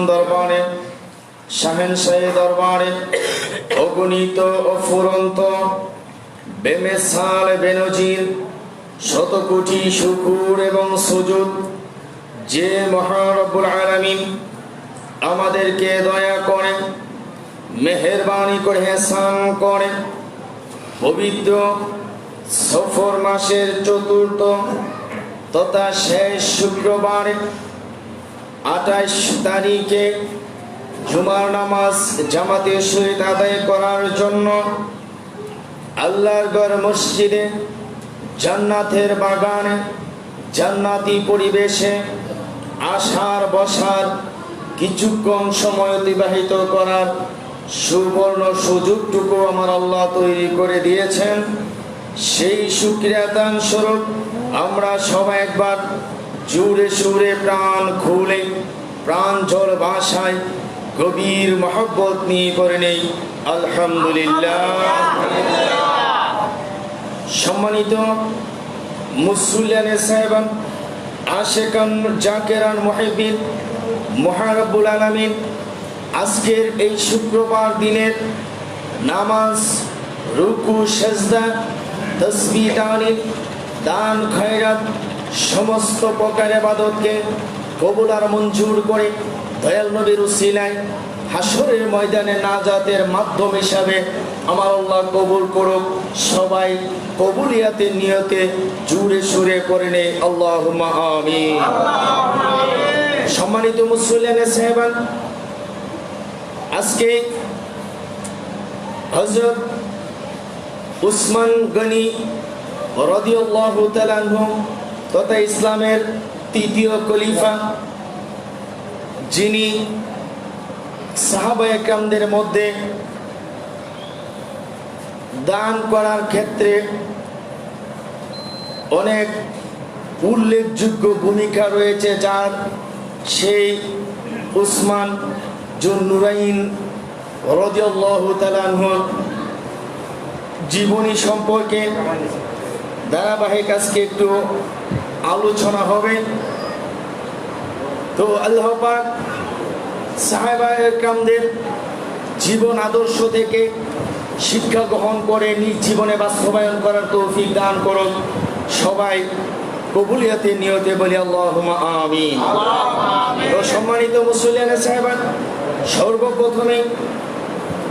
দরবারে শাহেনশাহী দরবারে অগণিত অফুরন্ত বেমিসাল বেনজির শত কোটি শুকর এবং সুজুদ যে মহান রব্বুল আলামিন আমাদেরকে দয়া করে মেহেরবানি করে ihsan করে পবিত্র সফর মাসের চতুর্থ তথা শেষ শুক্রবার 28 তারিখে জুমার নামাজ জামাতের সহিত আদায় করার জন্য আল্লাহর ঘর মসজিদে জান্নাতের বাগানে জান্নাতি পরিবেশে আসার বসার কিছুক্ষণ সময় অতিবাহিত করার সুবর্ণ সুযোগটুকু আমার আল্লাহ তৈরি করে দিয়েছেন। সেই শুকরিয়া দান স্বরূপ আমরা সবাই একবার জোরে সুরে প্রাণ খুলে প্রাণ জল ভাষায় গভীর মহব্বত নিয়ে করে নেই আলহামদুলিল্লাহ। সম্মানিত মুসল্লিয়ানে সাহেবান, আশেকান জাকেরান মুহিব্বিন, মহান রব্বুল আলামিন আজকের এই শুক্রবার দিনের নামাজ, রুকু, সেজদা, তাসবিহ, তাহলিল, দান, খয়রাত সমস্ত প্রকার ইবাদতকে কবুল আর মঞ্জুর করে দয়াল নবীর উসিলায় হাসরের ময়দানে নাজাতের মাধ্যম হিসাবে আমার আল্লাহ কবুল করুক। সবাই কবুলিয়াতের নিয়তে জোরে সুরে করে নেই আল্লাহুম্মা আমিন। সম্মানিত মুসল্লিয়ানে সাহেবান, আজকে হযরত উসমান গনি রাদিয়াল্লাহু তাআলা আনহু তথা ইসলামের তৃতীয় খলিফা, যিনি সাহাবায়ে কেরামদের মধ্যে দান করার ক্ষেত্রে অনেক উল্লেখযোগ্য ভূমিকা রয়েছে, যার সেই উসমান জুন নুরাইন রাদিয়াল্লাহু তাআলা আনহুর জীবনী সম্পর্কে ধারাবাহিক আজকে একটু আলোচনা হবে। তো আল্লাহ পাক সাহাবায়ে কেরামদের জীবন আদর্শ থেকে শিক্ষা গ্রহণ করে নিজ জীবনে বাস্তবায়ন করার তৌফিক দান করুন। সবাই কবুলিয়াতের নিয়তে বলি আল্লাহুম্মা আমিন। তো সম্মানিত মুসল্লিয়ানে সাহেবান, সর্বপ্রথমে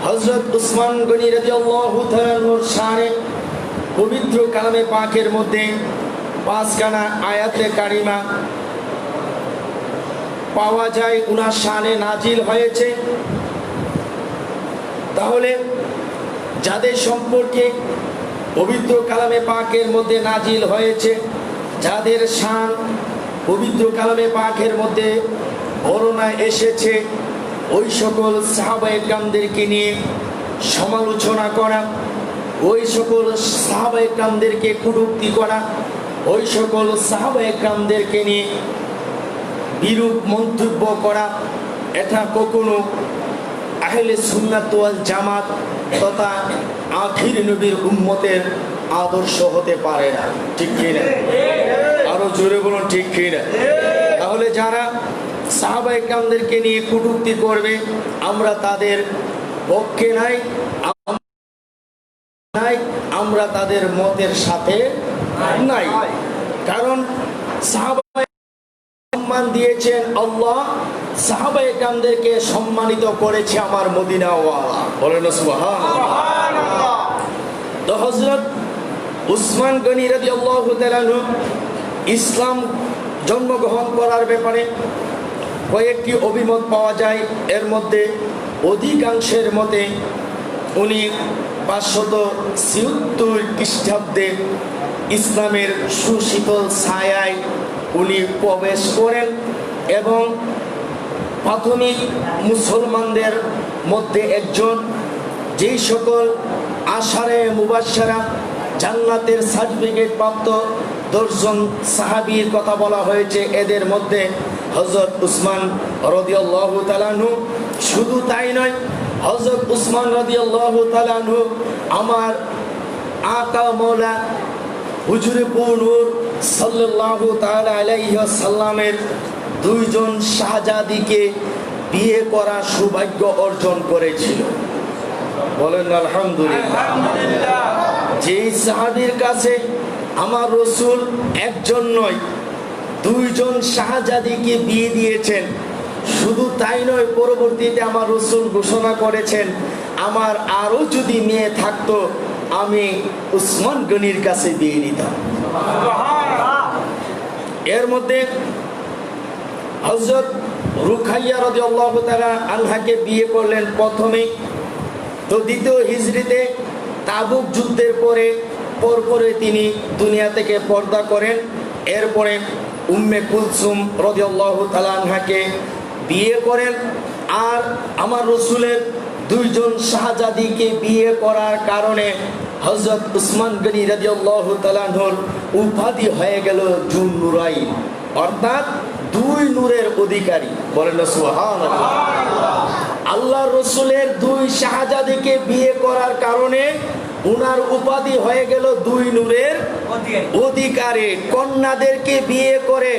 হযরত উসমান গনি রাদিয়াল্লাহু তাআলা আনহুর শানে পবিত্র কালামে পাকের মধ্যে 5খানা আয়াতে কারিমা পাওয়া যায়, উনার শানে নাজিল হয়েছে। তাহলে যাদের সম্পর্কে পবিত্র কালামে পাকের মধ্যে নাজিল হয়েছে, যাদের শান পবিত্র কালামে পাকের মধ্যে বর্ণনায় এসেছে, ওই সকল সাহাবায়ে কেরামদেরকে নিয়ে সমালোচনা করা, ওই সকল সাহাবা একরামদেরকে কটূক্তি করা, ওই সকল সাহাবা একরামদেরকে নিয়ে বিরূপ মন্তব্য করা, এটা কখনো আহলে সুন্নাত ওয়াল জামাত তথা আখির নবীর উম্মতের আদর্শ হতে পারে না। ঠিক কিনা? আরো জোরে বলুন ঠিক কিনা? তাহলে যারা সাহাবা একরামদেরকে নিয়ে কটূক্তি করবে, আমরা তাদের পক্ষে নাই, আমরা তাদের মতের সাথে নাই। কারণ সাহাবা সম্মান দিয়েছেন আল্লাহ, সাহাবা একরামদেরকে সম্মানিত করেছে আমার মদিনাওয়ালা। বলেন সুবহানাল্লাহ। তো হযরত উসমান গনি রাদিয়াল্লাহু তাআলা আনহু ইসলাম জন্মগ্রহণ করার ব্যাপারে কয়েকটি অভিমত পাওয়া যায়। এর মধ্যে অধিকাংশের মতে উনি 576 খ্রিস্টাব্দে ইসলামের সুশীতল ছায়ায় উনি প্রবেশ করেন এবং প্রাথমিক মুসলমানদের মধ্যে একজন। যেই সকল আশারে মুবাশশারা জান্নাতের সার্টিফিকেট প্রাপ্ত 10 জন সাহাবীর কথা বলা হয়েছে, এদের মধ্যে হযরত উসমান রাদিয়াল্লাহু তাআলা আনহু। শুধু তাই নয়, হযরত উসমান রাদিয়াল্লাহু তাআলা আনহু আমার আকা মাওলা হুজুরে নূর সাল্লাল্লাহু তাআলা আলাইহি ওয়াসাল্লামের 2 জন শাহজাদিকে বিয়ে করার সৌভাগ্য অর্জন করেছিল। বলেন আলহামদুলিল্লাহ। যেই সাহাবীর কাছে আমার রাসূল একজন নয় 2 জন শাহজাদিকে বিয়ে দিয়েছেন। শুধু তাই নয়, পরবর্তীতে আমার রাসূল ঘোষণা করেছেন, আমার আরো যদি মেয়ে থাকতো আমি উসমান গনির কাছে বিয়ে নিতাম। এর মধ্যে হযরত রুকাইয়া রাদিয়াল্লাহু তাআলা আনহাকে বিয়ে করলেন প্রথমে। তো দ্বিতীয় হিজরিতে তাবুক যুদ্ধের পরে তিনি দুনিয়া থেকে পর্দা করেন। এরপরে উম্মে কুলসুম রাদিয়াল্লাহু তাআলা আনহাকে বিয়ে করেন। আর আমার রাসূলের 2 জন শাহজাদিকে বিয়ে করার কারণে হযরত উসমান গনি রাদিয়াল্লাহু তাআলা আনহুর উপাধি হয়ে গেল জুন্নুরাইন, অর্থাৎ 2 নূরের অধিকারী। বলেন সুবহানাল্লাহ। আল্লাহর রাসূলের 2 শাহজাদিকে বিয়ে করার কারণে উনার উপাধি হয়ে গেল 2 নূরের অধিকারী। কন্যাদেরকে বিয়ে করে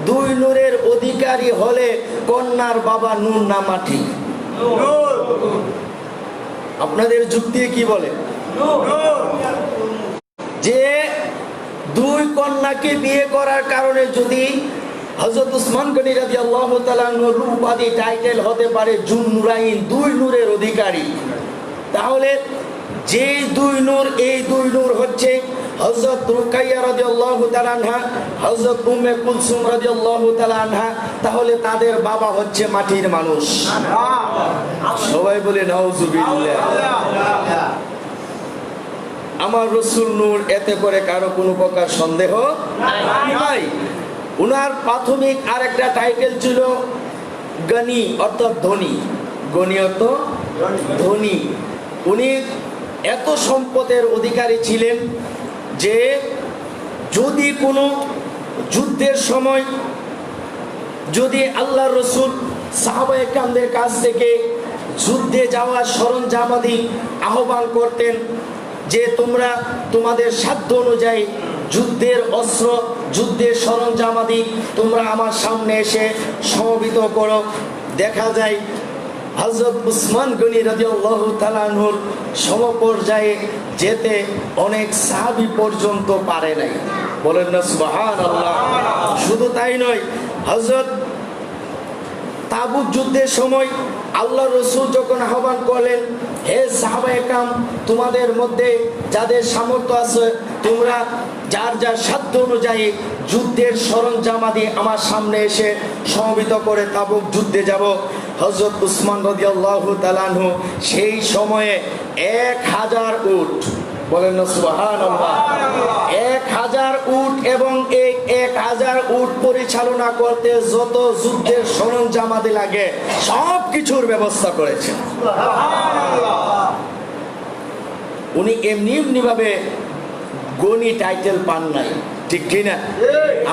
2 নূরের অধিকারী হলে কন্যার বাবা নূর না মাটি? আপনাদের যুক্তি কি বলে? যে 2 কন্যাকে বিয়ে করার কারণে যদি হযরত উসমান গনি রাদিয়াল্লাহু তাআলা আনহুর উপাধি টাইটেল হতে পারে জুন্নুরাইন, 2 নূরের অধিকারী, তাহলে যে 2 নূর, এই 2 নূর হচ্ছে হযরত রুকাইয়া রাদিয়াল্লাহু তাআলা আনহা, হযরত উম্মে কুলসুম রাদিয়াল্লাহু তাআলা আনহা। তাহলে তাদের বাবা হচ্ছে মাটির মানুষ। সবাই বলে নাউজুবিল্লাহ। আমার রাসূল নূর, এতে করে কারো কোনো প্রকার সন্দেহ নাই। উনার প্রাথমিক আরেকটা টাইটেল ছিল গনি, অর্থাৎ ধনী। গনি অর্থ ধনী। উনি এত সম্পদের অধিকারী ছিলেন যে যদি কোনো যুদ্ধের সময় যদি আল্লাহর রাসূল সাহাবা একরামদের কাছ থেকে যুদ্ধে যাওয়ার সরঞ্জামাদি আহ্বান করতেন যে তোমরা তোমাদের সাধ্য অনুযায়ী যুদ্ধের অস্ত্র, যুদ্ধের সরঞ্জামাদি তোমরা আমার সামনে এসে সমবেত করো, দেখা যায় হযরত উসমান গনি রাদিয়াল্লাহু তাআলা আনহুর সমপর্যায়ে যেতে অনেক সাহাবী পর্যন্ত পারে নাই। বলেন না সুবহানাল্লাহ। শুধু তাই নয়, হযরত তাবুক যুদ্ধের সময় আল্লাহর রাসূল যখন আহ্বান করলেন, হে সাহাবায়ে কেরাম, তোমাদের মধ্যে যাদের সামর্থ্য আছে তোমরা যার যার সাধ্য অনুযায়ী যুদ্ধের সরঞ্জামাদি আমার সামনে এসে সমবেত করে তাবুক যুদ্ধে যাব। হযরত উসমান রাদিয়াল্লাহু তাআলা আনহু সেই সময়ে 1000 উট, বলেন না সুবহানাল্লাহ, 1000 উট এবং এই 1000 উট পরিচালনা করতে যত যুদ্ধের সরঞ্জামাদি লাগে সব কিছুর ব্যবস্থা করেছেন। উনি এমনি এমনিভাবে গণি টাইটেল পান নাই, ঠিক কি না?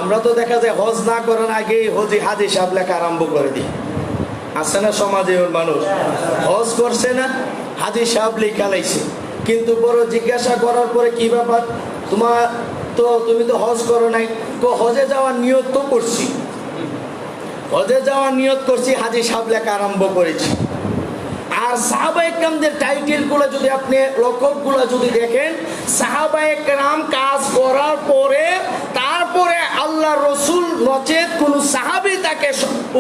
আমরা তো দেখা যায় হজ না করার আগেই হাজি সাহেব লেখা আরম্ভ করে দিই, আছে না সমাজে ওর মানুষ? হজ করছে না, হাজি সাহেব লেখা লাইছে, কিন্তু বড় জিজ্ঞাসা করার পরে কি ব্যাপার তোমার, তো তুমি তো হজ করো নাই। তো হজে যাওয়ার নিয়ত তো করছি, হজে যাওয়ার নিয়ত করছি, হাজি সাহেব লেখা আরম্ভ করেছি। আর সাহাবায়ে কেরামদের টাইটেলগুলো যদি আপনি লকবগুলো যদি দেখেন, সাহাবায়ে কেরাম কাজ করার পরে তারপরে আল্লাহ রসুল নচেত কোন সাহাবী তাকে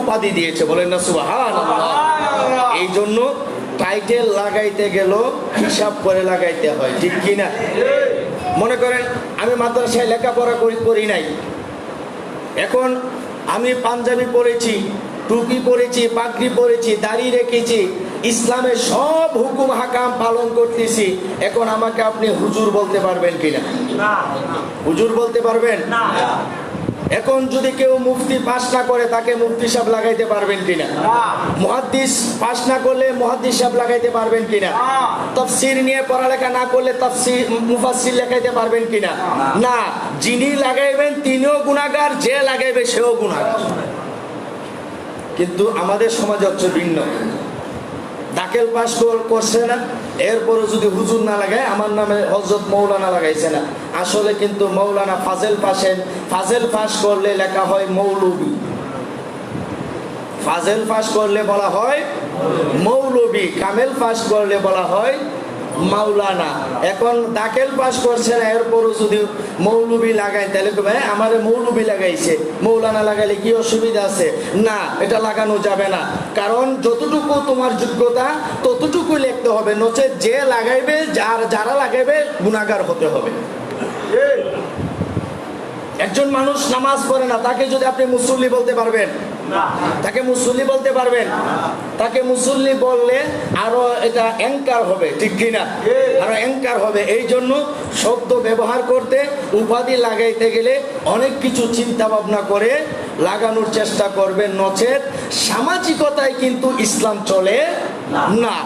উপাধি দিয়েছে, বলেন না সুবহানাল্লাহ। এই জন্য টাইটেল লাগাইতে গেল হিসাব করে লাগাইতে হয়, ঠিক কি না? মনে করেন আমি মাদ্রাসায় লেখাপড়া করি নাই, এখন আমি পাঞ্জাবি পরেছি, টুপি পরেছি, পাগড়ি পরেছি, দাড়ি রেখেছি, ইসলামের সব হুকুম হাকাম পালন করতেছি, এখন আমাকে আপনি হুজুর বলতে পারবেন কিনা? হুজুর বলতে পারবেন? এখন যদি কেউ মুফতি পাস না করে তাকে মুফতি সাহেব লাগাইতে পারবেন কিনা? মুহাদ্দিস পাস না করলে মুহাদ্দিস সাহেব লাগাইতে পারবেন কিনা? তাফসীর নিয়ে পড়ালেখা না করলে তাফসীর মুফাসসির লাগাইতে পারবেন কিনা? না, যিনি লাগাইবেন তিনিও গুনাহগার, যে লাগাইবে সেও গুনাহগার। কিন্তু আমাদের সমাজ হচ্ছে ভিন্ন, দাখিল পাস করছে না, এরপরে যদি হুজুর না লাগায়, আমার নামে হযরত মৌলানা লাগাইছে না, আসলে কিন্তু মৌলানা ফাজেল পাস করলে লেখা হয় মৌলবী, ফাজেল পাস করলে বলা হয় মৌলবী, কামেল পাস করলে বলা হয় মাওলানা। এখন দাখিল পাস করছে না, এরপরও যদি মৌলবী লাগায় তাহলে তো ভাই আমারে মৌলবী লাগাইছে, মৌলানা লাগাইলে কি অসুবিধা আছে? না, এটা লাগানো যাবে না, কারণ যতটুকু তোমার যোগ্যতা ততটুকু লিখতে হবে, নচেত যে লাগাইবে যারা লাগাইবে গুনাহগার হতে হবে। একজন মানুষ নামাজ পড়ে না, তাকে যদি আপনি মুসল্লি বলতে পারবেন? তাকে মুসল্লি বলতে পারবেন? তাকে মুসল্লি বললে আরো এটা অ্যাঙ্কার হবে, ঠিক কিনা? আরো অ্যাঙ্কার হবে। এই জন্য শব্দ ব্যবহার করতে, উপাধি লাগাইতে গেলে অনেক কিছু চিন্তা ভাবনা করে লাগানোর চেষ্টা করবেন, নচেত সামাজিকতায় কিন্তু ইসলাম চলে না।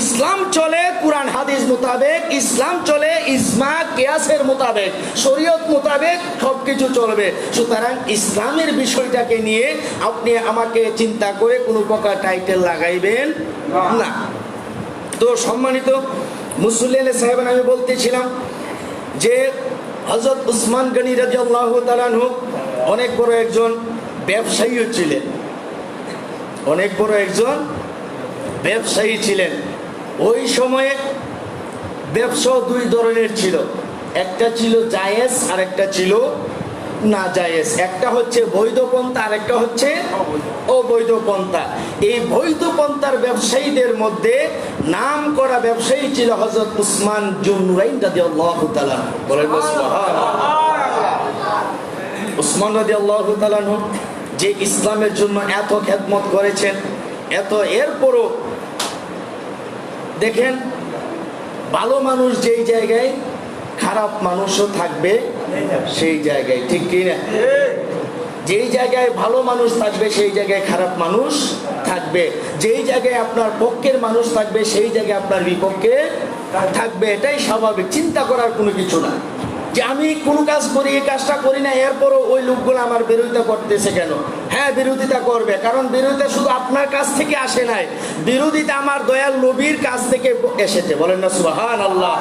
ইসলাম চলে কুরআন হাদিস মোতাবেক, ইসলাম চলে ইজমা কিয়াসের মোতাবেক, শরীয়ত মোতাবেক সবকিছু চলবে। সুতরাং ইসলামের বিষয়টাকে নিয়ে আপনি আমাকে চিন্তা করে কোনো প্রকার টাইটেল লাগাইবেন না। তো সম্মানিত মুসল্লি সাহেবান, আমি বলতেছিলাম যে হযরত উসমান গনি রাদিয়াল্লাহু তাআলা আনহু অনেক বড় একজন ব্যবসায়ী ছিলেন, অনেক বড় একজন ব্যবসায়ী ছিলেন। ওই সময়ে ব্যবসা দুই ধরনের ছিল, একটা ছিল জায়েজ আর একটা ছিল না জায়েজ, একটা হচ্ছে বৈধ পন্থা আর একটা হচ্ছে অবৈধ পন্থা। এই বৈধ পন্থার ব্যবসায়ীদের মধ্যে নাম করা ব্যবসায়ী ছিল হযরত উসমান জুননুরাইন রাদিয়াল্লাহু তাআলা। বলেন সুবহানাল্লাহ। উসমান রাদিয়াল্লাহু তাআলা যে ইসলামের জন্য এত খেদমত করেছেন, এত, এরপরও দেখেন ভালো মানুষ যেই জায়গায় খারাপ মানুষও থাকবে সেই জায়গায়, ঠিক কি না? যেই জায়গায় ভালো মানুষ থাকবে সেই জায়গায় খারাপ মানুষ থাকবে, যেই জায়গায় আপনার পক্ষের মানুষ থাকবে সেই জায়গায় আপনার বিপক্ষে থাকবে। এটাই স্বাভাবিক, চিন্তা করার কোনো কিছু না যে আমি কোনো কাজ করি, এই কাজটা করি না, এরপরও ওই লোকগুলো আমার বিরোধিতা করতেছে কেন। হ্যাঁ, বিরোধিতা করবে, কারণ বিরোধিতা শুধু আপনার কাছ থেকে আসে নাই, বিরোধিতা আমার দয়াল নবীর কাছ থেকে এসেছে। বলেন না সুবহানাল্লাহ।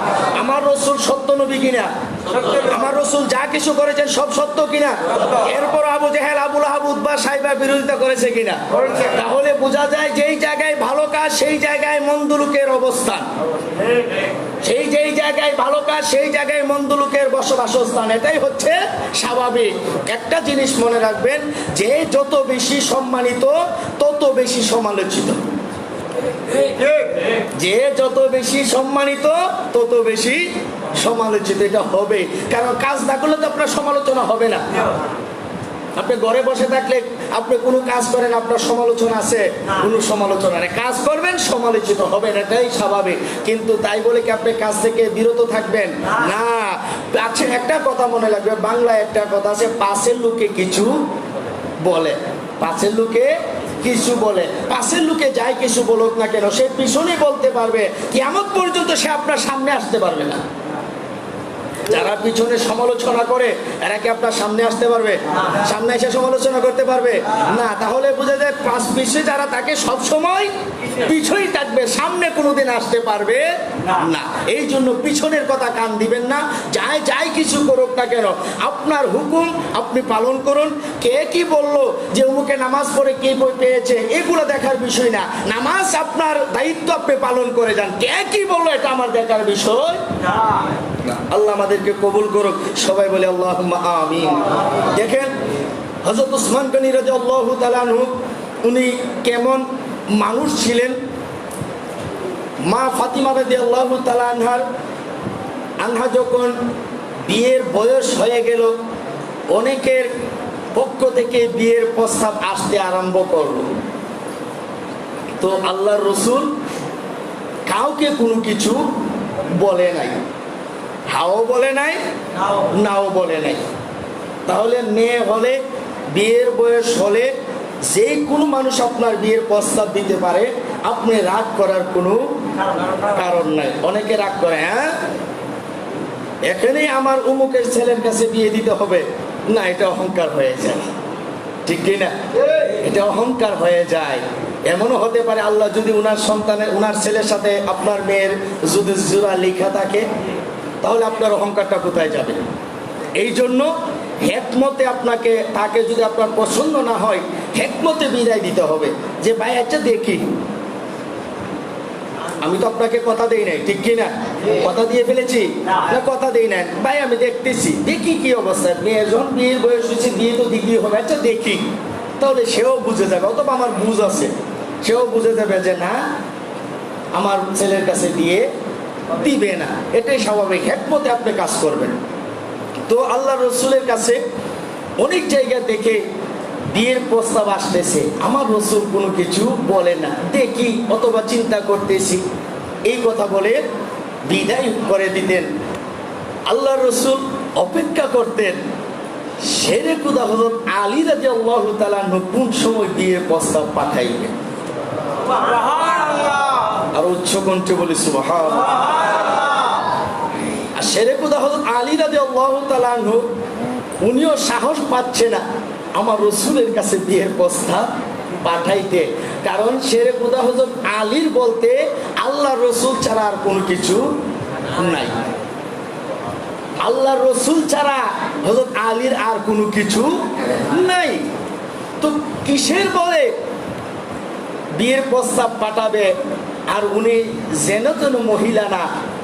আমার রাসূল সত্য নবী কিনা? আমার রাসূল যা কিছু করেছেন সব সত্য কিনা? এরপর আবু জেহেল, আবু লাহাব, উতবা, সাইবা বিরোধিতা করেছে কিনা? তাহলে বোঝা যায় যেই জায়গায় ভালো কাজ সেই জায়গায় মন্দ লোকের অবস্থান, যেই জায়গায় ভালো কাজ সেই জায়গায় মন্দ লোকের বসবাসস্থান। এটাই হচ্ছে স্বাভাবিক। একটা জিনিস মনে রাখবেন, যে যত বেশি সম্মানিত তত বেশি সমালোচিত, যে যত বেশি সম্মানিত তত বেশি সমালোচিত। এটা হবে, কারণ কাজ না করলে তো আপনার সমালোচনা হবে না। আপনি ঘরে বসে থাকলে আপনি কোনো কাজ করেন, আপনার সমালোচনা আছে? কোনো সমালোচনা নেই। কাজ করবেন, সমালোচিত হবেন, এটাই স্বাভাবিক। কিন্তু তাই বলে কি আপনি কাজ থেকে বিরত থাকবেন? না। আচ্ছা, একটা কথা মনে রাখবে, বাংলায় একটা কথা আছে, পাশের লোকে কিছু বলে, পাশের লোকে কিছু বলে, পাশের লোকে যাই কিছু বলুক না কেন, সে পিছনে বলতে পারবে, কিয়ামত পর্যন্ত সে আপনার সামনে আসতে পারবে না। যারা পিছনে সমালোচনা করে এরা কি আপনার সামনে আসতে পারবে? সামনে এসে সমালোচনা করতে পারবে না। তাহলে বোঝা যায় পাশ পিছে যারা তাকে সব সময় পিছনেই থাকবে, সামনে কোনোদিন আসতে পারবে না। এই জন্য পিছনের কথা কান দিবেন না। যাই কিছু করুক না কেন, আপনার হুকুম আপনি পালন করুন। কে কি বললো যে অমুকে নামাজ পড়ে কে বই পেয়েছে, এগুলো দেখার বিষয় না। নামাজ আপনার দায়িত্ব, আপনি পালন করে যান। কে কি বললো এটা আমার দেখার বিষয় না। আল্লাহ আমাদেরকে কবুল করুক, সবাই বলে আল্লাহুম্মা আমিন। দেখেন হযরত উসমান গনি রাদিয়াল্লাহু তাআলা আনহু উনি কেমন মানুষ ছিলেন। মা ফাতিমা রাদিয়াল্লাহু তাআলা আনহা যখন বিয়ের বয়স হয়ে গেল, অনেকের পক্ষ থেকে বিয়ের প্রস্তাব আসতে আরম্ভ করলো। তো আল্লাহর রাসূল কাউকে কোনো কিছু বলে নাই, হাও বলে নাই, নাও বলে নাই। তাহলে মেয়ে হলে, বিয়ের বয়স হলে যে কোনো মানুষ আপনার বিয়ের প্রস্তাব দিতে পারে, আপনি রাগ করার কোনো কারণ নাই। অনেকে রাগ করে, হ্যাঁ এখানেই আমার অমুকের ছেলের কাছে বিয়ে দিতে হবে, না এটা অহংকার হয়ে যায়, ঠিক কি না? এটা অহংকার হয়ে যায়। এমনও হতে পারে আল্লাহ যদি উনার ছেলের সাথে আপনার মেয়ের যদি জোড়া লেখা থাকে, তাহলে আপনার অহংকারটা কোথায় যাবে? এই জন্য হেকমতে তাকে যদি আপনার পছন্দ না হয়, হেকমতে বিদায় দিতে হবে যে ভাই আচ্ছা দেখি, আমি তো আপনাকে কথা দেই নাই, ঠিক কি না? কথা দিয়ে ফেলেছি না? কথা দেই নাই ভাই, আমি দেখতেছি, দেখি কি অবস্থা। মেয়ের যখন বিয়ের বয়স হয়েছে, বিয়ে তো দিতেই হবে, আচ্ছা দেখি। তাহলে সেও বুঝে যাবে, অথবা আমার বুঝ আছে, সেও বুঝে যাবে যে না, আমার ছেলের কাছে বিয়ে দিবে না। এটাই স্বাভাবিক, হেকমতে আপনি কাজ করবেন। তো আল্লাহ রসুলের কাছে অনেক জায়গা থেকে বিয়ের প্রস্তাব আসতেছে, আমার রসুল কোনো কিছু বলে না, দেখি অথবা চিন্তা করতেছি, এই কথা বলে বিদায় করে দিতেন। আল্লাহ রসুল অপেক্ষা করতেন শেরে খুদা হযরত আলী রাদিয়াল্লাহু তাআলা কোন সময় বিয়ের প্রস্তাব পাঠাইবেন। আর উচ্চ কণ্ঠে বলি সুবহানাল্লাহ। আর শেরে খুদা হযরত আলী রাদিয়াল্লাহু তাআলা উনিও সাহস পাচ্ছে না আমার রসুলের কাছে বিয়ের প্রস্তাব পাঠাইতে, কারণ শেরে খুদা হযরত আলীর বলতে আল্লাহ রসুল ছাড়া আর কোনো কিছু নাই। আল্লাহ রসুল ছাড়া হযরত আলীর আর কোনো কিছু নাই। তো কিসের বলে বিয়ের প্রস্তাব পাঠাবে? আর উনি যেন তেন মহিলা না,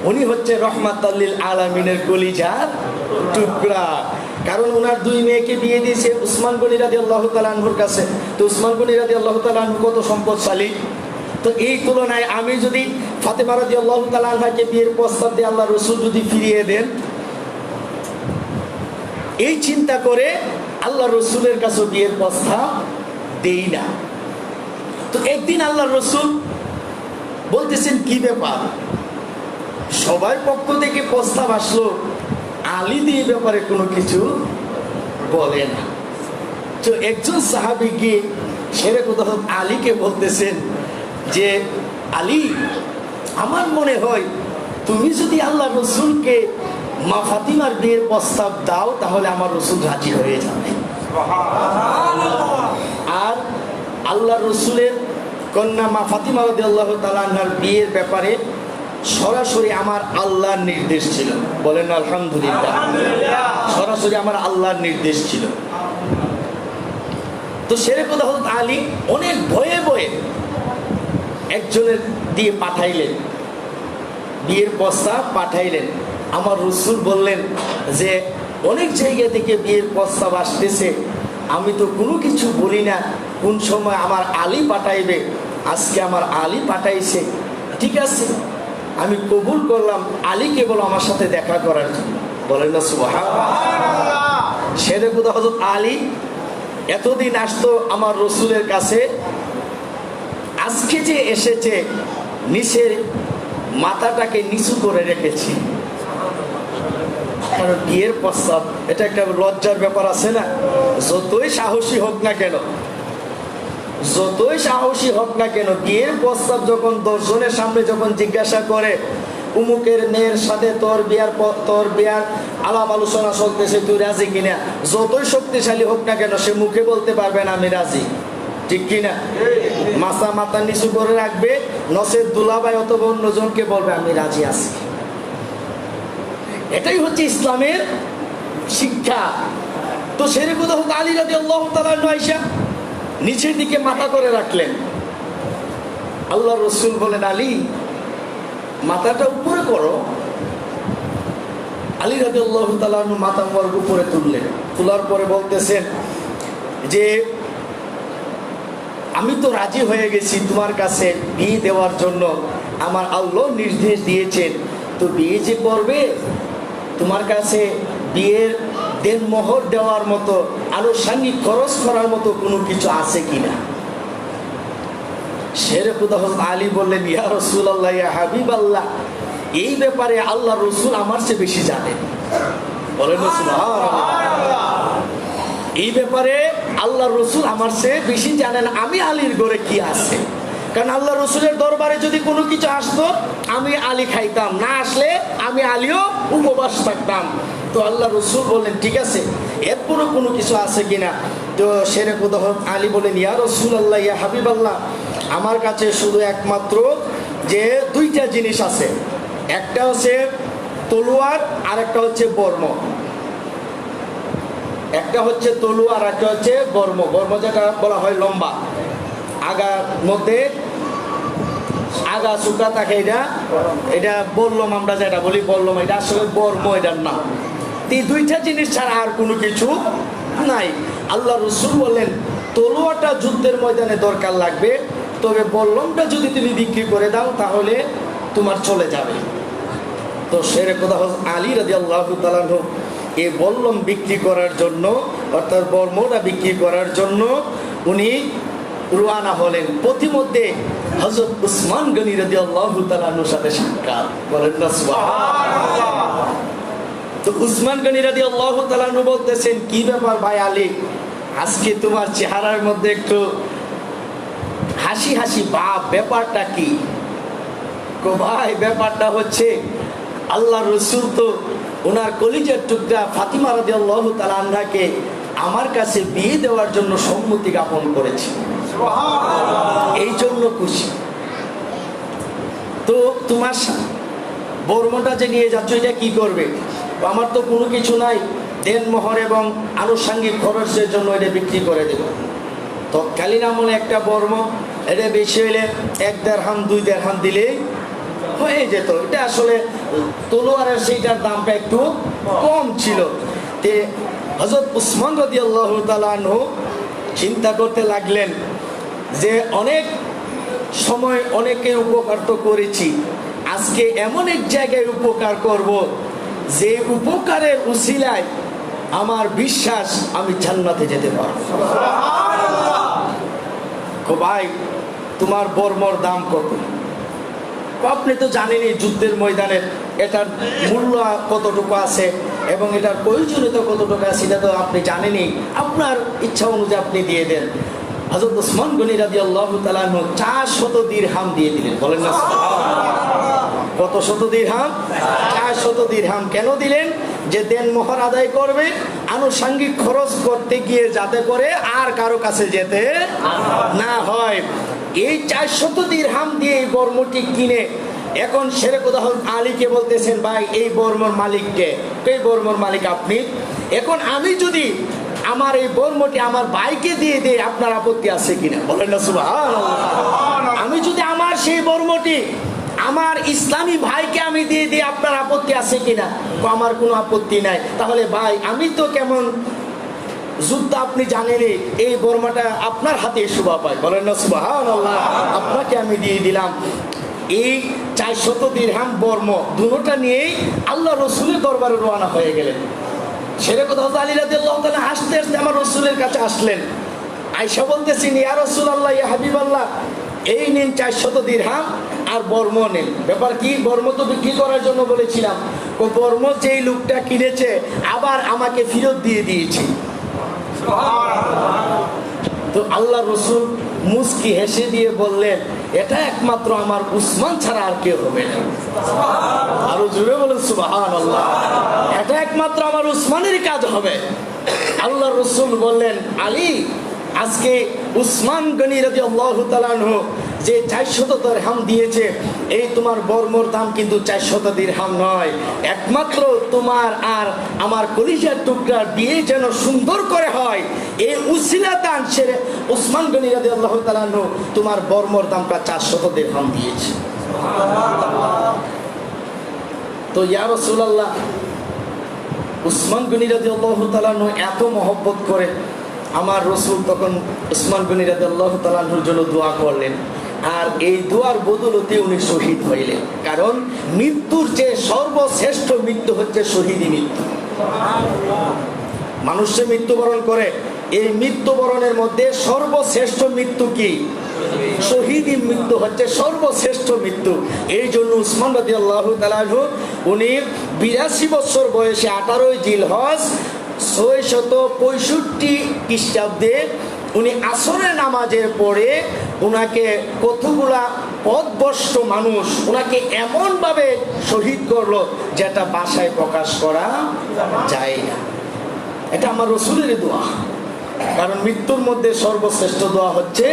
উনি হচ্ছে রহমাতুল লিল আলামিনের কলিজার টুকরা। কারণ ওনার দুই মেয়েকে বিয়ে দিয়েছে উসমান গনি রাদিয়াল্লাহু তাআলা আনহুর কাছে। তো উসমান গনি রাদিয়াল্লাহু তাআলা আনহু কত সম্পদশালী। তো এই তুলনায় আমি যদি ফাতেমা রাদিয়াল্লাহু তাআলা আনহাকে বিয়ের প্রস্তাব দিয়ে আল্লাহ রসুল যদি ফিরিয়ে দেন, এই চিন্তা করে আল্লাহ রসুলের কাছে বিয়ের প্রস্তাব দেই না। তো একদিন আল্লাহ রসুল বলতেছেন কি ব্যাপার, সবার পক্ষ থেকে প্রস্তাব আসলো, আলী দিয়ে ব্যাপারে কোনো কিছু বলে না। তো একজন সাহাবী গিয়ে শেরে খুদা আলীকে বলতেছেন যে আলী, আমার মনে হয় তুমি যদি আল্লাহ রসুলকে মা ফাতিমার বিয়ের প্রস্তাব দাও, তাহলে আমার রসুল রাজি হয়ে যাবে। আর আল্লাহ রসুলের কন্যা মা ফাতিমা রাদিয়াল্লাহু তাআলা আনহার বিয়ের ব্যাপারে সরাসরি আমার আল্লাহর নির্দেশ ছিল। বলেন আলহামদুলিল্লাহ। সরাসরি আমার আল্লাহর নির্দেশ ছিল। তো শেরে খুদা হযরত আলী অনেক ভয়ে ভয়ে একজনের দিয়ে পাঠাইলেন, বিয়ের প্রস্তাব পাঠাইলেন। আমার রসুল বললেন যে অনেক জায়গা থেকে বিয়ের প্রস্তাব আসতেছে, আমি তো কোনো কিছু বলি না, কোন সময় আমার আলী পাঠাইবে। আজকে আমার আলী পাঠাইছে, ঠিক আছে আমি কবুল করলাম, আলী কেবল আমার সাথে দেখা করার জন্য। বলেন না সুবহানাল্লাহ। শেরে খুদা হযরত আলী এতদিন আসতো আমার রসুলের কাছে, আজকে যে এসেছে নিচের মাথাটাকে নিচু করে রেখেছি, কারণ বিয়ের প্রস্তাব এটা একটা লজ্জার ব্যাপার আছে না, যতই সাহসী হোক না কেন। যতই সাহসী হোক না কেন, বিয়ের প্রস্তাব যখন 10 জনের সামনে যখন জিজ্ঞাসা করে উমুকের মেয়ের সাথে তোর বিয়ার আলাপ আলোচনা চলতেছে, তুই রাজি কিনা, যতই শক্তিশালী হোক না কেন সে মুখে বলতে পারবে না আমি রাজি, ঠিক কিনা? মাথা নিচু করে রাখবে, নসের দুলাভাই অথবা অন্যজনকে বলবে আমি রাজি আছি। এটাই হচ্ছে ইসলামের শিক্ষা। তো সেরকম আলী রাদিয়াল্লাহু তাআলা আয়েশা নিচের দিকে মাথা করে রাখলেন। আল্লাহ রসুল বলেন, আলী মাথাটা উপরে করো। আলী রাদিয়াল্লাহু তাআলা মাথা উপরে তুললেন, তোলার পরে বলতেছেন যে আমি তো রাজি হয়ে গেছি তোমার কাছে বিয়ে দেওয়ার জন্য, আমার আল্লাহ নির্দেশ দিয়েছেন, তো বিয়ে যে করবে তোমার কাছে বিয়ের দেনমোহর দেওয়ার মতো আনুষঙ্গিক খরচ করার মতো কোনো কিছু আছে কিনা? শেরে খুদা হযরত আলী বললেন, ইয়া রাসূলুল্লাহ, ইয়া হাবিবাল্লাহ, এই ব্যাপারে আল্লাহ রসুল আমার চেয়ে বেশি জানেন। বলেন সুবহানাল্লাহ। এই ব্যাপারে আল্লাহ রসুল আমার চেয়ে বেশি জানেন আমি আলীর ঘরে কি আছে। কারণ আল্লাহ রসুলের দরবারে যদি কোনো কিছু আসতো আমি আলী খাইতাম, না আসলে আমি আলীও উপবাস থাকতাম। তো আল্লাহ রসুল বললেন ঠিক আছে, এরপরও কোনো কিছু আছে কিনা? তো শেরে খুদা হযরত আলী বলেন, ইয়া রাসূলুল্লাহ, ইয়া হাবিবাল্লাহ, আমার কাছে শুধু একমাত্র যে 2টা জিনিস আছে, একটা হচ্ছে তলোয়ার আর একটা হচ্ছে বর্ম। একটা হচ্ছে তলোয়ার, একটা হচ্ছে বর্ম। বর্ম যেটা বলা হয় লম্বা, আগার মধ্যে আগা সুতা থাকে, এটা বললাম, আমরা যেটা বলি বললাম, এটা আসলে বর্ম, এটার নাম। এই 2টা জিনিস ছাড়া আর কোনো কিছু নাই। আল্লাহ রসুল বললেন, তলোয়ারটা যুদ্ধের ময়দানে দরকার লাগবে, তবে বল্লমটা যদি তুমি বিক্রি করে দাও তাহলে তোমার চলে যাবে। তো শেরে খুদা হযরত আলী রাদিয়াল্লাহু তাআলা এই বল্লম বিক্রি করার জন্য, অর্থাৎ বর্মটা বিক্রি করার জন্য উনি রওনা হলেন। পথিমধ্যে হযরত উসমান গনি রাদিয়াল্লাহু তাআলার সাথে সাক্ষাৎ। বলেন না সুবহানাল্লাহ। তো উসমান গনি রাদিয়াল্লাহু তাআলা বলতেছেন, কি ব্যাপার ভাই আলী, আজকে তোমার চেহারার মধ্যে একটু হাসি হাসি ভাব, ব্যাপারটা কি? ভাই ব্যাপারটা হচ্ছে আল্লাহ রসুল তো ওনার কলিজার টুকরা ফাতিমা রাদিয়াল্লাহু তাআলা আনহাকে আমার কাছে বিয়ে দেওয়ার জন্য সম্মতি জ্ঞাপন করেছে, এই জন্য খুশি। তো তোমার বর্মটা যে নিয়ে যাচ্ছ এটা কি করবে? আমার তো কোনো কিছু নাই, দেনমোহর এবং আনুষঙ্গিক খরচের জন্য এটা বিক্রি করে দেব। তৎকালীন আমলে একটা বর্ম এটা বেশি হইলে 1 দিরহাম 2 দিরহাম দিলেই হয়ে যেত। এটা আসলে তলোয়ারের সেইটার দামটা একটু কম ছিল। তে হযরত উসমান রাদিয়াল্লাহু তাআলা আনহু চিন্তা করতে লাগলেন যে অনেক সময় অনেকে উপকার তো করেছি, আজকে এমন এক জায়গায় উপকার করব যে উপকারের উসিলায় আমার বিশ্বাস আমি জান্নাতে যেতে পারবো। ভাই তোমার বর্মর দাম কত? আপনি তো জানেনই যুদ্ধের ময়দানে এটার মূল্য কতটুকু আছে এবং এটার প্রয়োজনীয়তা কতটুকু আছে, সেটা তো আপনি জানেনই। আপনার ইচ্ছা অনুযায়ী আপনি দিয়ে দেন। হযরত উসমান গনি রাদিয়াল্লাহু তাআলা 400 দিরহাম দিয়ে দিলেন। বলেন না কত শত দিরহাম? 400 দিরহাম। কেন দিলেন? যে দেনমোহর আদায় করবে, আনুষঙ্গিক খরচ করতে গিয়ে যাতে করে আর কারো কাছে যেতে না হয়। এই 400 দিরহাম দিয়ে এই বর্মটি কিনে এখন শেরে খুদা হযরত আলীকে বলতেছেন, ভাই এই বর্মর মালিককে? এই বর্মর মালিক আপনি। এখন আমি যদি আমার এই বর্মটি আমার ভাইকে দিয়ে দিই আপনার আপত্তি আছে কিনা? বলেন না সুবহানাল্লাহ। আমি যদি আমার সেই বর্মটি আমার ইসলামী ভাইকে আমি দিয়ে দিই আপনার আপত্তি আছে কিনা? আমার কোনো আপত্তি নাই। তাহলে ভাই আমি তো কেমন যুদ্ধ আপনি জানেনই, এই বর্মাটা আপনার হাতে শোভা পায়। বলেন না সুবহানাল্লাহ। আপনাকে আমি দিয়ে দিলাম। এই 400 দিরহাম বর্ম দুটোটা নিয়েই আল্লাহ রসুলের দরবারে রওনা হয়ে গেলেন। শেরে খুদা হযরত আলী রাদিয়াল্লাহু তাআলা হাসতে হাসতে আমার রসুলের কাছে আসলেন। আয়েশা বলতেছেন, ইয়া রাসূলুল্লাহ, ইয়া হাবিবাল্লাহ, এই নিন 400 দিরহাম আর বর্ম নেন। ব্যাপার কি? বর্ম তো বিক্রি করার জন্য বলেছিলাম। ও বর্ম যেই লোকটা কিনেছে আবার আমাকে ফেরত দিয়ে দিয়েছে। তো তো আল্লাহ রসুল মুস্কি হেসে দিয়ে বললেন, এটা একমাত্র আমার উসমান ছাড়া আর কেউ হবে না। আরো জোরে বলেন সুবহানাল্লাহ। এটা একমাত্র আমার উসমানেরই কাজ হবে। আল্লাহ রসুল বললেন, আলী, আজকে উসমান গনি রাদিয়াল্লাহু তাআলা আনহু যে 400 দিরহাম দিয়েছে, এই তোমার বর্মর দাম কিন্তু 400 দিরহাম নয়। একমাত্র তোমার আর আমার কলিজার টুকরার বিয়ে যেন সুন্দর করে হয়, এই উসিলা দান সেরে উসমান গনি রাদিয়াল্লাহু তাআলা আনহু তোমার বর্মর দামটা 400 দিরহাম দিয়েছে। তো ইয়া রাসূলুল্লাহ, উসমান গনি রাদিয়াল্লাহু তাআলা আনহু এত মহব্বত করে, আমার রসুল তখন উসমান গনি রাদিয়াল্লাহু তাআলা আনহুর জন্য দোয়া করলেন, আর এই দোয়ার বদলতে উনি শহীদ হইলেন। কারণ মৃত্যুর যে সর্বশ্রেষ্ঠ মৃত্যু হচ্ছে শহীদি মৃত্যু। মানুষে মৃত্যুবরণ করে, এই মৃত্যুবরণের মধ্যে সর্বশ্রেষ্ঠ মৃত্যু কি? শহীদি মৃত্যু হচ্ছে সর্বশ্রেষ্ঠ মৃত্যু। এই জন্য উসমান রাদিয়াল্লাহু তাআলা আনহু উনি 82 বছর বয়সে 18 জিলহজ 665 খ্রিস্টাব্দে উনি আসরের নামাজের পরে ওনাকে কতগুলা পথভ্রষ্ট মানুষ ওনাকে এমনভাবে শহীদ করলো যেটা ভাষায় প্রকাশ করা যায় না। এটা আমার রসুলের দোয়া। কারণ মৃত্যুর মধ্যে সর্বশ্রেষ্ঠ দোয়া হচ্ছে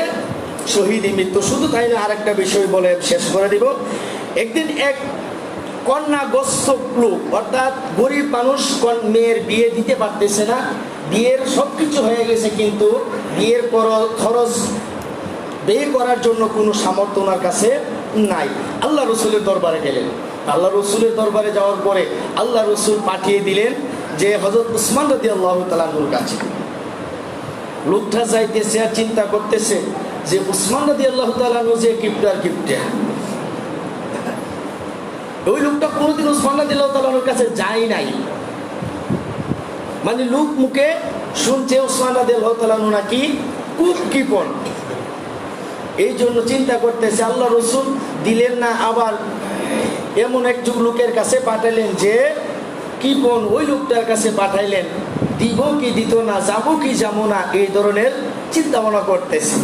শহীদি মৃত্যু। শুধু তাই না, আরেকটা বিষয় বলে শেষ করে দিব। একদিন এক কন্যাগ্রস্ত লোক, অর্থাৎ গরিব মানুষ, মেয়ের বিয়ে দিতে পারতেছে না, বিয়ের সবকিছু হয়ে গেছে কিন্তু বিয়ের খরচ ব্যয় করার জন্য কোনো সামর্থ্য ওনার কাছে নাই। আল্লাহ রসুলের দরবারে গেলেন। আল্লাহ রসুলের দরবারে যাওয়ার পরে আল্লাহ রসুল পাঠিয়ে দিলেন যে হযরত উসমান রাদিয়াল্লাহু তাআলা আনহুর কাছে। লোকটা যাইতেছে আর চিন্তা করতেছে যে উসমান রাদিয়াল্লাহু তাআলা আনহু যে কিপটা, ওই লোকটা কোনোদিন উসমান রাদিয়াল্লাহু তাআলা আনহুর কাছে যায় নাই। মানে লোক মুখে শুনছে উসমান রাদিয়াল্লাহু তাআলা আনহু নাকি খুব কৃপণ। এই জন্য চিন্তা করতেছে, আল্লাহ রসুল দিলেন না, আবার এমন একজন লোকের কাছে পাঠাইলেন যে কৃপণ, ওই লোকটার কাছে পাঠাইলেন, দিব কি দিত না, যাবো কি যাবো না, এই ধরনের চিন্তা ভাবনা করতেছে।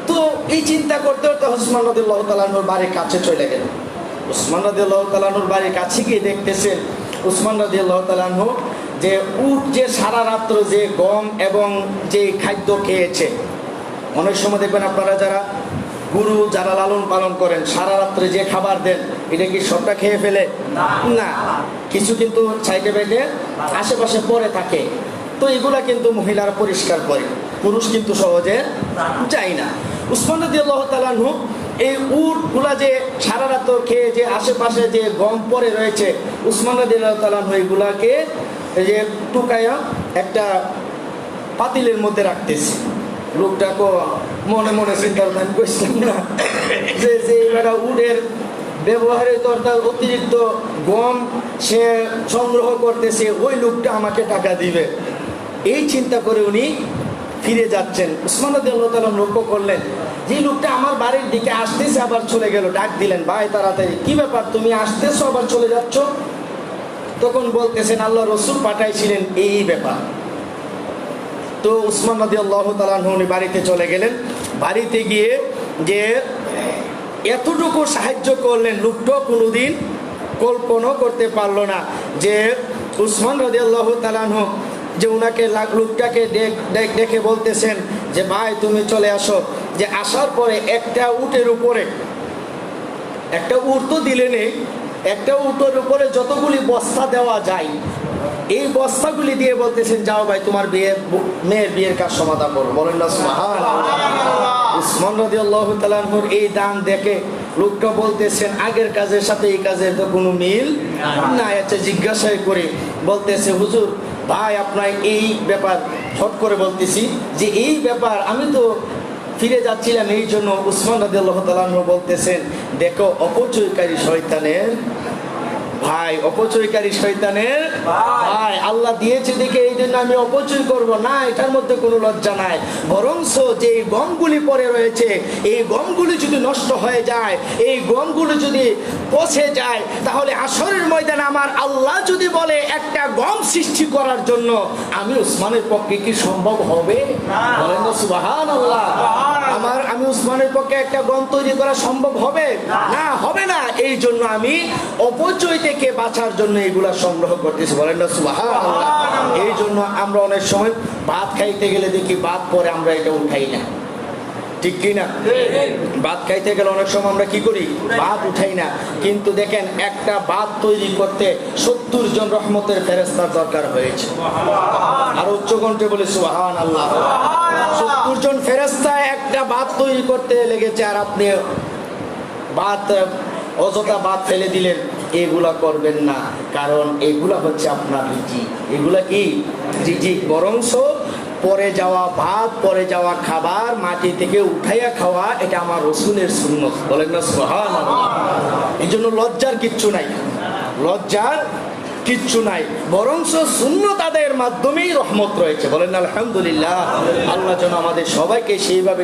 তো এই চিন্তা করতে করতে উসমান রাদিয়াল্লাহু তাআলা আনহুর বাড়ির কাছে চলে গেল। উসমান রাদিয়াল্লাহু তাআলা আনহুর বাড়ির কাছে গিয়ে দেখতেছেন উসমান রাদিয়াল্লাহু তাআলা আনহু যে উট যে সারা রাত্র যে গম এবং যে খাদ্য খেয়েছে। অনেক সময় দেখবেন আপনারা যারা গরু যারা লালন পালন করেন, সারা রাত্রে যে খাবার দেন, এটা কি সবটা খেয়ে ফেলে? না, কিছু কিন্তু সাইডে বাইডে আশেপাশে পড়ে থাকে। তো এগুলা কিন্তু মহিলারা পরিষ্কার করে, পুরুষ কিন্তু সহজে যায় না। উসমান রাদিয়াল্লাহু তাআলা আনহু এই উটগুলা যে সারা রাত খেয়ে যে আশেপাশে যে গম পড়ে রয়েছে, উসমান রাদিয়াল্লাহু তাআলা আনহু এগুলাকে যে টুকায়া একটা পাতিলের মধ্যে রাখতেছে। লোকটাকে মনে মনে চিন্তা করছিলাম না যে এবার উটের ব্যবহারের অর্থাৎ অতিরিক্ত গম সে সংগ্রহ করতেছে, ওই লোকটা আমাকে টাকা দিবে। এই চিন্তা করে উনি ফিরে যাচ্ছেন। উসমান রাদিয়াল্লাহু তাআলা লক্ষ্য করলেন যে লোকটা আমার বাড়ির দিকে আসতেছে, আবার চলে গেল। ডাক দিলেন, ভাই তাড়াতাড়ি, কি ব্যাপার, তুমি আসতেছো আবার চলে যাচ্ছ? তখন বলতেছেন, আল্লাহ রসুল পাঠাইছিলেন এই ব্যাপার। তো উসমান রাদিয়াল্লাহু তাআলা আনহু উনি বাড়িতে চলে গেলেন। বাড়িতে গিয়ে যে এতটুকু সাহায্য করলেন, লোকটা কোনোদিন কল্পনা করতে পারলো না যে উসমান রাদিয়াল্লাহু তাআলা আনহু যে উনাকে লোকটাকে দেখে বলতেছেন যে ভাই তুমি চলে আসো। যে আসার পরে একটা উটের উপরে, একটা উট তো দিলে নেই, একটা উটের উপরে যতগুলি বস্তা দেওয়া যায় এই বস্তাগুলি দিয়ে বলতেছেন, যাও ভাই তোমার মেয়ের বিয়ের কাজ সমাধান করো। বলেন না সুবহানাল্লাহ। উসমান রাদিয়াল্লাহু তাআলা আনহুর এই দান দেখে লোকটা বলতেছেন, আগের কাজের সাথে এই কাজের তো কোনো মিল না। আচ্ছা জিজ্ঞাসা করে বলতেছে, হুজুর ভাই আপনার এই ব্যাপার, হট করে বলতেছি যে এই ব্যাপার আমি তো ফিরে যাচ্ছিলাম, এই জন্য। উসমান রাদিয়াল্লাহু তাআলা আনহু বলতেছেন, দেখো অপচয়কারী শয়তানের ভাই, অপচয়কারী শয়তানের ভাই। আল্লাহ দিয়েছে দেখে এই জন্য আমি অপচয় করব না, এটার মধ্যে কোনো লজ্জা নাই। বরঞ্চ যে গমগুলি পড়ে রয়েছে, এই গমগুলি যদি নষ্ট হয়ে যায়, এই গমগুলি যদি পচে যায়, তাহলে আসরের ময়দানে আমার আল্লাহ যদি বলে একটা গম সৃষ্টি করার জন্য, আমি উসমানের পক্ষে কি সম্ভব হবে? বলেন না সুবহানাল্লাহ। আমি উসমানের পক্ষে একটা গম তৈরি করা সম্ভব হবে না, হবে না। এই জন্য আমি অপচয় থেকে বাঁচার জন্য এগুলা সংগ্রহ করতেছি। বলেন না সুবহানাল্লাহ। এই জন্য আমরা অনেক সময় ভাত খাইতে গেলে দেখি ভাত পরে আমরা এটা উঠাই না, ঠিক কি না? ভাত খাইতে গেলে অনেক সময় আমরা কি করি? ভাত উঠাই না। কিন্তু দেখেন, একটা ভাত তৈরি করতে 70 জন রহমতের ফেরেশতার দরকার হয়েছে। আর উচ্চ কণ্ঠে বলে সুবহানাল্লাহ। 70 জন ফেরেশতা একটা ভাত তৈরি করতে লেগেছে, আর আপনি ভাত অযথা ভাত ফেলে দিলেন। এগুলা করবেন না, কারণ এগুলা হচ্ছে আপনার রিজিক। এগুলা কি রিজিক? বরঞ্চ পরে যাওয়া ভাত, পরে যাওয়া খাবার মাটি থেকে উঠাইয়া খাওয়া, এটা আমার রাসূলের সুন্নাত। বলেন না সুবহানাল্লাহ। এই জন্য লজ্জার কিচ্ছু নাই, লজ্জার কিচ্ছু নাই, বরঞ্চ সুন্নাত আদায়ের মাধ্যমেই রহমত রয়েছে। বলেন আলহামদুলিল্লাহ। আল্লাহ যেন আমাদের সবাইকে সেইভাবে